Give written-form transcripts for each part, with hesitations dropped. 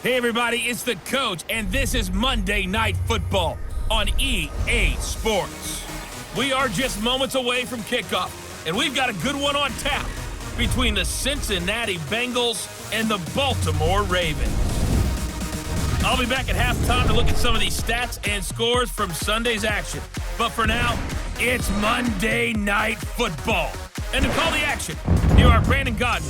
Hey everybody, it's the coach, and this is Monday Night Football on EA Sports. We are just moments away from kickoff, and we've got a good one on tap between the Cincinnati Bengals and the Baltimore Ravens. I'll be back at halftime to look at some of these stats and scores from Sunday's action. But for now, it's Monday Night Football. And to call the action, here are Brandon Godden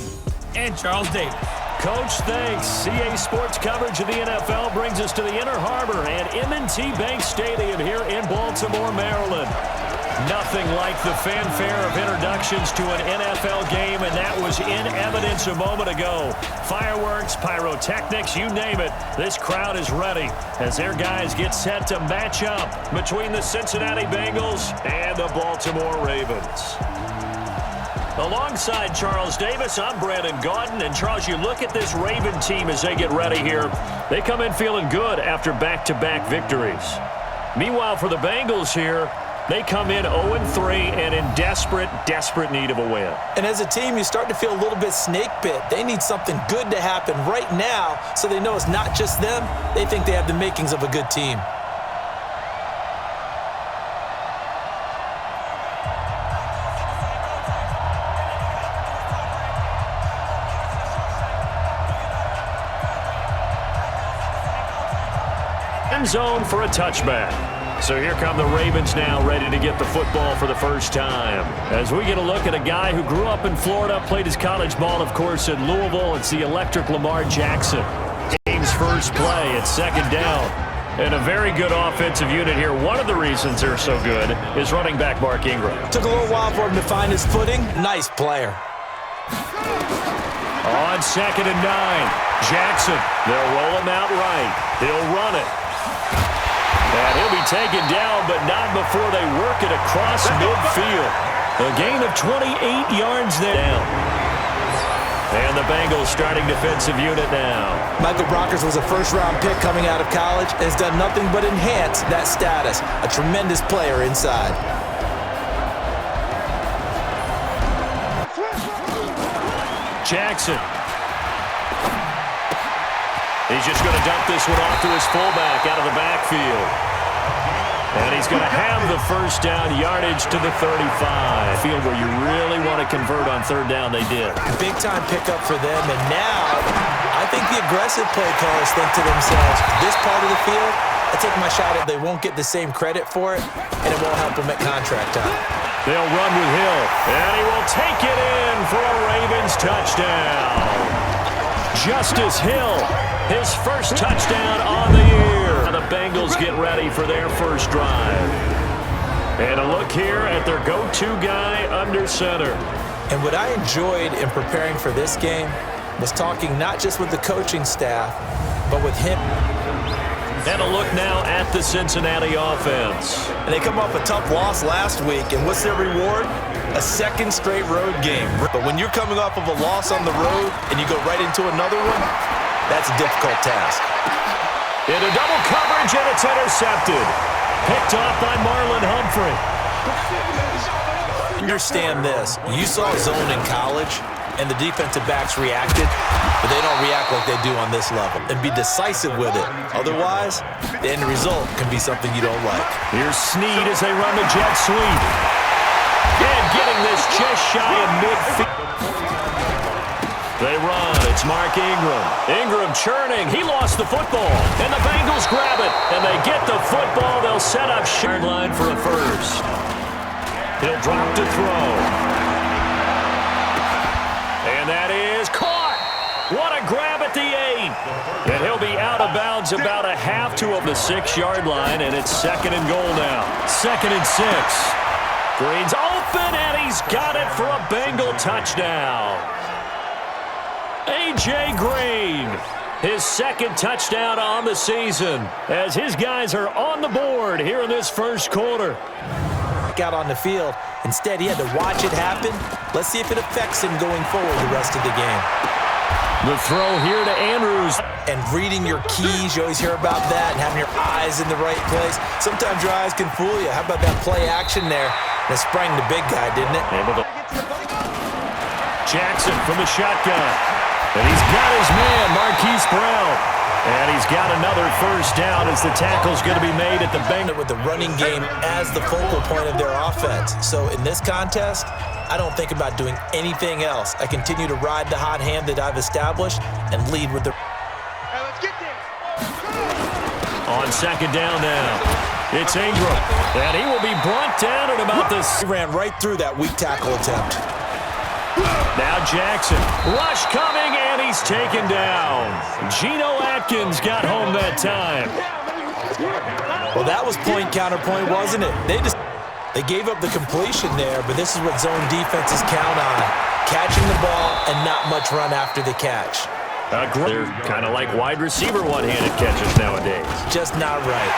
and Charles Davis. Coach, thanks. CA Sports coverage of the NFL brings us to the Inner Harbor and M&T Bank Stadium here in Baltimore, Maryland. Nothing like the fanfare of introductions to an NFL game, and that was in evidence a moment ago. Fireworks, pyrotechnics, you name it. This crowd is ready as their guys get set to match up between the Cincinnati Bengals and the Baltimore Ravens. Alongside Charles Davis, I'm Brandon Godden. And Charles, you look at this Raven team as they get ready here. They come in feeling good after back-to-back victories. Meanwhile, for the Bengals here, they come in 0-3 and in desperate need of a win. And as a team, you start to feel a little bit snake bit. They need something good to happen right now so they know it's not just them. They think they have the makings of a good team. End zone for a touchback. So here come the Ravens now, ready to get the football for the first time. As we get a look at a guy who grew up in Florida, played his college ball, of course, in Louisville. It's the electric Lamar Jackson. Game's first play at second down. And a very good offensive unit here. One of the reasons they're so good is running back Mark Ingram. Took a little while for him to find his footing. Nice player. On 2nd and 9, Jackson. They'll roll him out right. He'll run it. And he'll be taken down, but not before they work it across midfield. A gain of 28 yards there. And the Bengals starting defensive unit now. Michael Brockers was a first-round pick coming out of college and has done nothing but enhance that status. A tremendous player inside. Jackson. He's just going to dump this one off to his fullback out of the backfield. And he's going to have the first down, yardage to the 35. Field where you really want to convert on third down, they did. Big-time pickup for them, and now I think the aggressive play callers think to themselves, this part of the field, I take my shot at they won't get the same credit for it, and it won't help them at contract time. They'll run with Hill, and he will take it in for a Ravens touchdown. Justice Hill, his first touchdown on the year. The Bengals get ready for their first drive. And a look here at their go-to guy under center. And what I enjoyed in preparing for this game was talking not just with the coaching staff, but with him. And a look now at the Cincinnati offense. And they come off a tough loss last week, and what's their reward? A second straight road game. But when you're coming off of a loss on the road and you go right into another one, that's a difficult task. Into double coverage, and it's intercepted. Picked off by Marlon Humphrey. Understand this. You saw zone in college, and the defensive backs reacted, but they don't react like they do on this level. And be decisive with it. Otherwise, the end result can be something you don't like. Here's Snead as they run the jet sweep. And getting this just shy of midfield. They run. It's Mark Ingram. Ingram churning. He lost the football. And the Bengals grab it. And they get the football. They'll set up short line for a first. He'll drop to throw. And that is caught. What a grab at the 8. And he'll be out of bounds about a half to of the 6-yard line. And it's 2nd and goal now. 2nd and 6. Green's open, and he's got it for a Bengal touchdown. A.J. Green, his second touchdown on the season, as his guys are on the board here in this first quarter. Out on the field. Instead, he had to watch it happen. Let's see if it affects him going forward the rest of the game. The throw here to Andrews. And reading your keys, you always hear about that, and having your eyes in the right place. Sometimes your eyes can fool you. How about that play action there? That sprang the big guy, didn't it? Jackson from the shotgun. And he's got his man, Marquise Brown. And he's got another first down as the tackle's going to be made at the Bengals. With the running game as the focal point of their offense. So in this contest, I don't think about doing anything else. I continue to ride the hot hand that I've established and lead with the... Hey, let's get there. On second down now, it's Ingram. And he will be brought down at about the... He ran right through that weak tackle attempt. Now Jackson. Rush coming, and he's taken down. Geno Atkins got home that time. Well, that was point counterpoint, wasn't it? They gave up the completion there, but this is what zone defenses count on. Catching the ball and not much run after the catch. They're kind of like wide receiver one-handed catches nowadays. Just not right.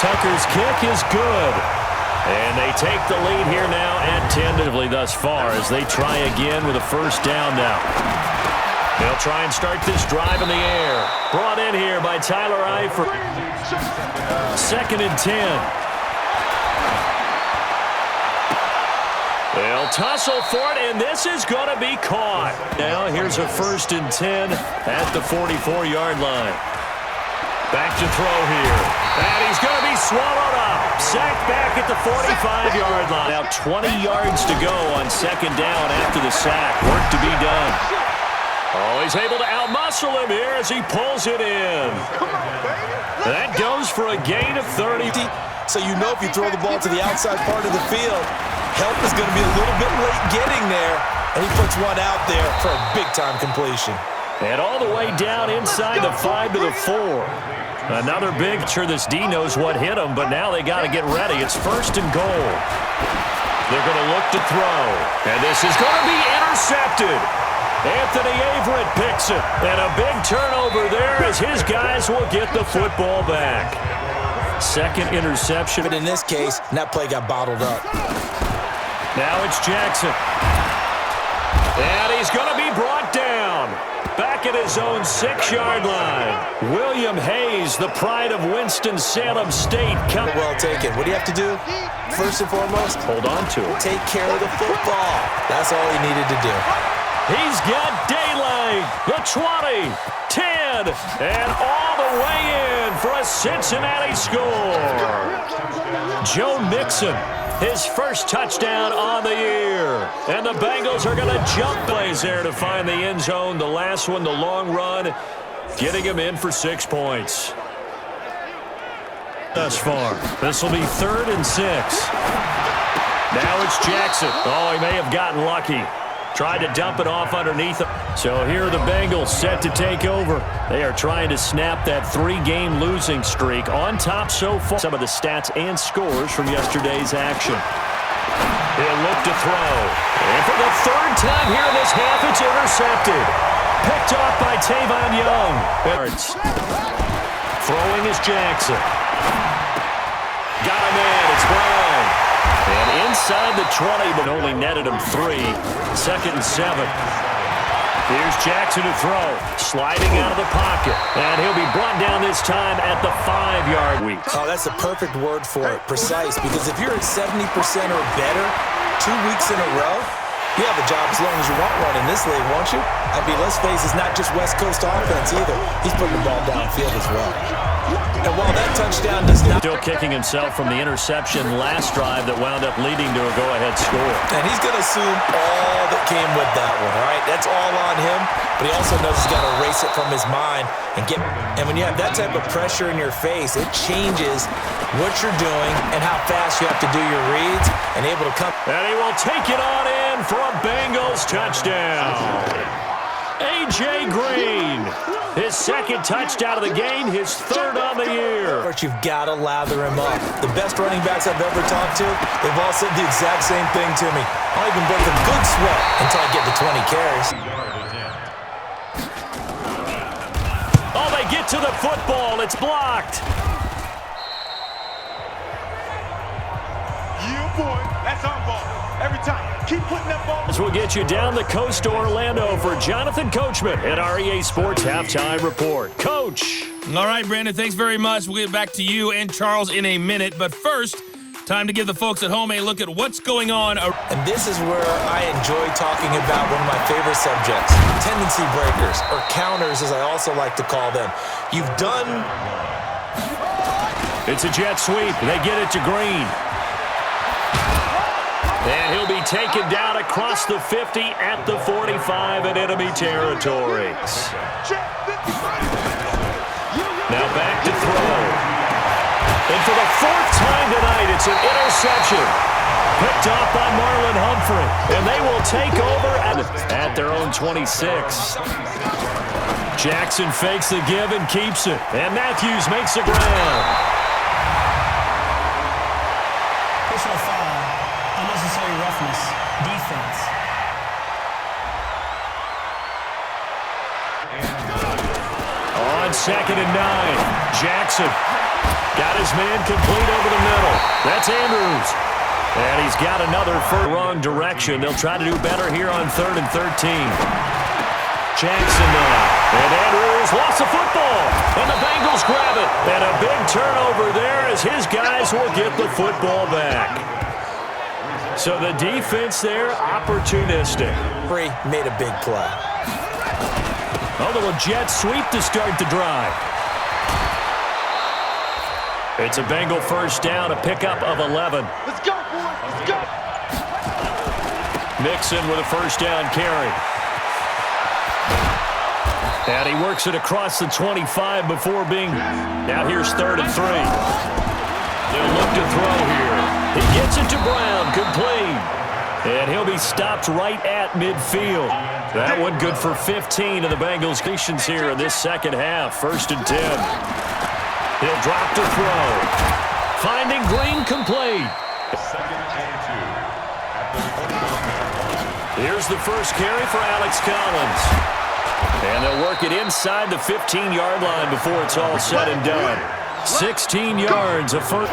Tucker's kick is good. And they take the lead here now at 10 thus far as they try again with a first down now. They'll try and start this drive in the air. Brought in here by Tyler Eifert. Second and 10. They'll tussle for it, and this is going to be caught. Now here's a first and 10 at the 44-yard line. Back to throw here. And he's going to be swallowed up. Sacked back at the 45-yard line. Now 20 yards to go on second down after the sack. Work to be done. Oh, he's able to outmuscle him here as he pulls it in. That goes for a gain of 30. So you know if you throw the ball to the outside part of the field, help is going to be a little bit late getting there. And he puts one out there for a big-time completion. And all the way down inside the 5 to the 4. Another big, sure this D knows what hit him, but now they got to get ready. It's first and goal. They're going to look to throw. And this is going to be intercepted. Anthony Averett picks it. And a big turnover there as his guys will get the football back. Second interception. But in this case, that play got bottled up. Now it's Jackson. And he's going to be brought down. Back at his own 6-yard line. William Hayes, the pride of Winston-Salem State. Well taken. What do you have to do? First and foremost, hold on to it. Take care of the football. That's all he needed to do. He's got daylight. The 20, 10, and all the way in for a Cincinnati score. Joe Mixon, his first touchdown on the year. And the Bengals are going to jump plays there to find the end zone. The last one, the long run, getting him in for 6 points. Thus far, this will be 3rd and 6. Now it's Jackson. Oh, he may have gotten lucky. Tried to dump it off underneath him. So here are the Bengals set to take over. They are trying to snap that 3-game losing streak on top so far. Some of the stats and scores from yesterday's action. He'll look to throw. And for the 3rd time here in this half, it's intercepted. Picked off by Tavon Young. Throwing is Jackson. Got him in. It's Brown. And inside the 20, but only netted him 3. 2nd and 7. Here's Jackson to throw. Sliding out of the pocket. And he'll be brought down this time at the 5-yard week. Oh, that's a perfect word for it. Precise. Because if you're at 70% or better 2 weeks in a row, you have a job as long as you want one in this league, won't you? I mean, let's face it, it's not just West Coast offense either. He's putting the ball downfield as well. And while that touchdown does not... Still kicking himself from the interception last drive that wound up leading to a go-ahead score. And he's going to assume all that came with that one, all right? That's all on him, but he also knows he's got to erase it from his mind and get... And when you have that type of pressure in your face, it changes what you're doing and how fast you have to do your reads and able to come... And he will take it on in for a Bengals touchdown. A.J. Green, his 2nd touchdown of the game, his 3rd on the year. But you've got to lather him up. The best running backs I've ever talked to, they've all said the exact same thing to me. I'll even break a good sweat until I get to 20 carries. Oh, they get to the football. It's blocked. Yeah, boy. That's our ball. Every time. Keep putting that ball. This will get you down the coast to Orlando for Jonathan Coachman at our EA Sports Halftime Report. Coach. All right, Brandon, thanks very much. We'll get back to you and Charles in a minute. But first, Time to give the folks at home a look at what's going on. And this is where I enjoy talking about one of my favorite subjects, tendency breakers, or counters as I also like to call them. You've done... It's a jet sweep. They get it to Green. And he'll be taken down across the 50 at the 45 in enemy territory. Now back to throw. And for the fourth time tonight, it's an interception. Picked off by Marlon Humphrey. And they will take over at their own 26. Jackson fakes the give and keeps it. And Matthews makes the ground. Personal foul. Unnecessary roughness. Defense. On 2nd and 9, Jackson got his man complete over the middle. That's Andrews. And he's got another for wrong direction. They'll try to do better here on 3rd and 13. Jackson now. And Andrews lost the football. And the Bengals grab it. And a big turnover there as his guys will get the football back. So the defense there, opportunistic. Bree made a big play. A little jet sweep to start the drive. It's a Bengal first down, a pickup of 11. Let's go, boys. Let's go. Mixon with a first down carry. And he works it across the 25 before being... Now here's 3rd and 3. They'll look to throw here. He gets it to Brown, complete. And he'll be stopped right at midfield. That one good for 15 of the Bengals' stations here in this second half. 1st and 10. He'll drop to throw. Finding Green complete. Here's the first carry for Alex Collins. And they'll work it inside the 15-yard line before it's all said and done. 16 yards of first.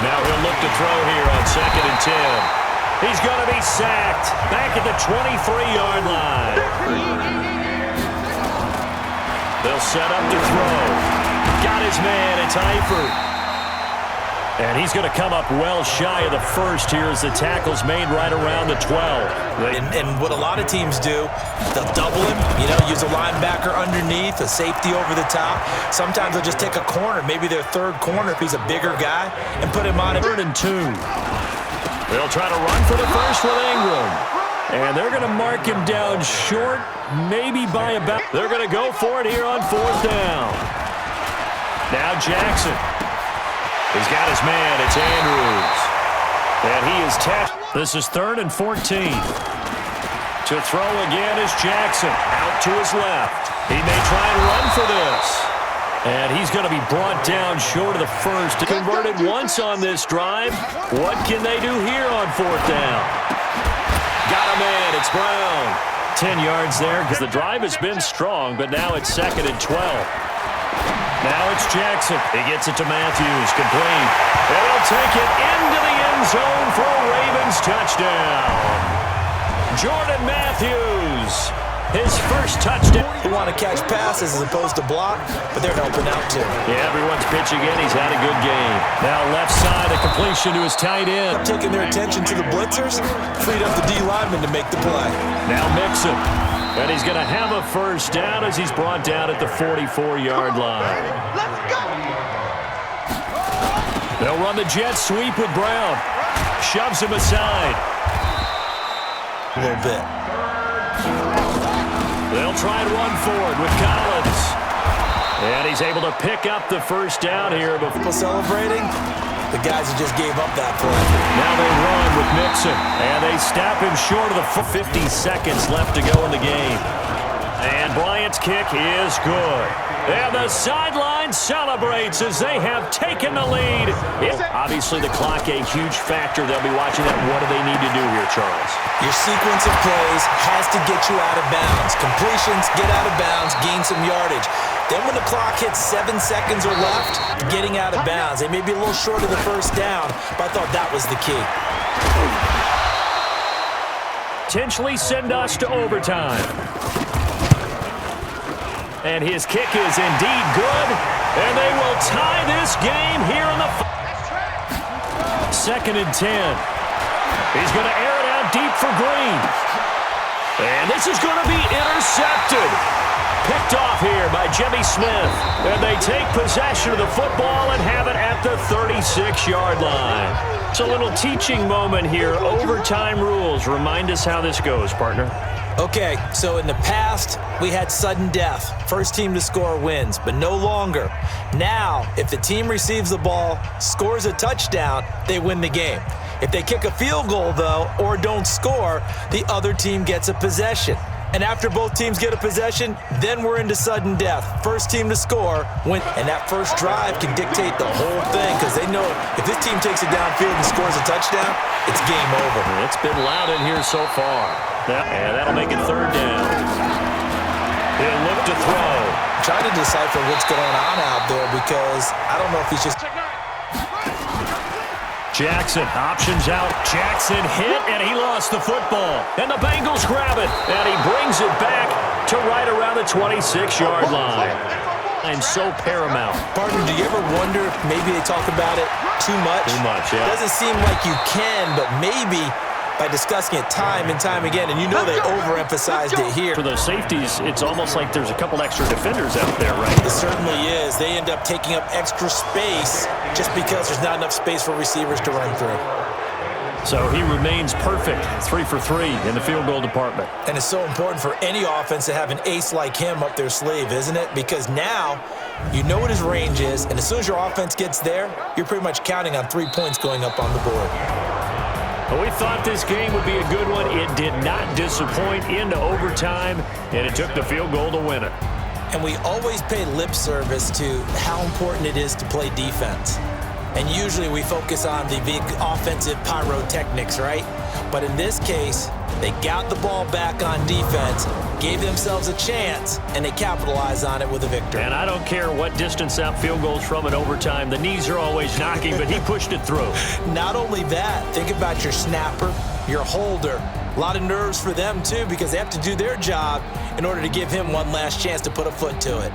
Now he'll look to throw here on 2nd and 10. He's going to be sacked back at the 23-yard line. They'll set up to throw. Got his man. It's Eifert. And he's going to come up well shy of the first here as the tackle's made right around the 12. And what a lot of teams do, they'll double him, use a linebacker underneath, a safety over the top. Sometimes they'll just take a corner, maybe their 3rd corner if he's a bigger guy, and put him on it. 3rd and 2. They'll try to run for the first with Ingram. And they're going to mark him down short, maybe by about. They're going to go for it here on 4th down. Now Jackson. He's got his man. It's Andrews. And he is tapped. This is 3rd and 14. To throw again is Jackson. Out to his left. He may try and run for this. And he's going to be brought down short of the first. Converted once on this drive. What can they do here on 4th down? Got a man. It's Brown. 10 yards there because the drive has been strong, but now it's 2nd and 12. Now it's Jackson. He gets it to Matthews. Complete. And he'll take it into the end zone for a Ravens touchdown. Jordan Matthews. His first touchdown. They want to catch passes as opposed to block, but they're helping out too. Yeah, everyone's pitching in. He's had a good game. Now left side, a completion to his tight end. Taking their attention to the blitzers, freed up the D lineman to make the play. Now Mixon. And he's going to have a first down as he's brought down at the 44-yard line. Let's go. They'll run the jet sweep with Brown. Shoves him aside. A little bit. They'll try and run forward with Collins. And he's able to pick up the first down here. People celebrating? The guys who just gave up that play. Now they run with Mixon. And they stop him short of the 50 seconds left to go in the game. And Bryant's kick is good. And the sideline celebrates as they have taken the lead. Obviously, the clock a huge factor. They'll be watching that. What do they need to do here, Charles? Your sequence of plays has to get you out of bounds. Completions, get out of bounds, gain some yardage. Then when the clock hits 7 seconds or left, getting out of bounds. They may be a little short of the first down, but I thought that was the key. Potentially send us to overtime. And his kick is indeed good. And they will tie this game here in the 2nd and 10. He's going to air it out deep for Green. And this is going to be intercepted. Picked off here by Jimmy Smith. And they take possession of the football and have it at the 36-yard line. It's a little teaching moment here. Overtime rules. Remind us how this goes, partner. Okay, so in the past, we had sudden death. First team to score wins, but no longer. Now, if the team receives the ball, scores a touchdown, they win the game. If they kick a field goal, though, or don't score, the other team gets a possession. And after both teams get a possession, then we're into sudden death. First team to score wins. And that first drive can dictate the whole thing because they know if this team takes it downfield and scores a touchdown, it's game over. It's been loud in here so far. And that'll make it 3rd down. He'll look to throw. I'm trying to decipher what's going on out there because I don't know if he's just... Jackson options out. Jackson hit, and he lost the football. And the Bengals grab it, and he brings it back to right around the 26-yard line. And so paramount. Partner, do you ever wonder if maybe they talk about it too much? Too much, yeah. Doesn't seem like you can, but maybe by discussing it time and time again, and you know they overemphasized it here. For those safeties, it's almost like there's a couple extra defenders out there, right? It certainly is. They end up taking up extra space just because there's not enough space for receivers to run through. So he remains perfect, 3 for 3 in the field goal department. And it's so important for any offense to have an ace like him up their sleeve, isn't it? Because now you know what his range is, and as soon as your offense gets there, you're pretty much counting on 3 points going up on the board. Well, we thought this game would be a good one. It did not disappoint into overtime, and it took the field goal to win it. And we always pay lip service to how important it is to play defense. And usually we focus on the big offensive pyrotechnics, right? But in this case, they got the ball back on defense, gave themselves a chance, and they capitalized on it with a victory. And I don't care what distance out field goals from in overtime. The knees are always knocking, but he pushed it through. Not only that, think about your snapper, your holder. A lot of nerves for them, too, because they have to do their job in order to give him one last chance to put a foot to it.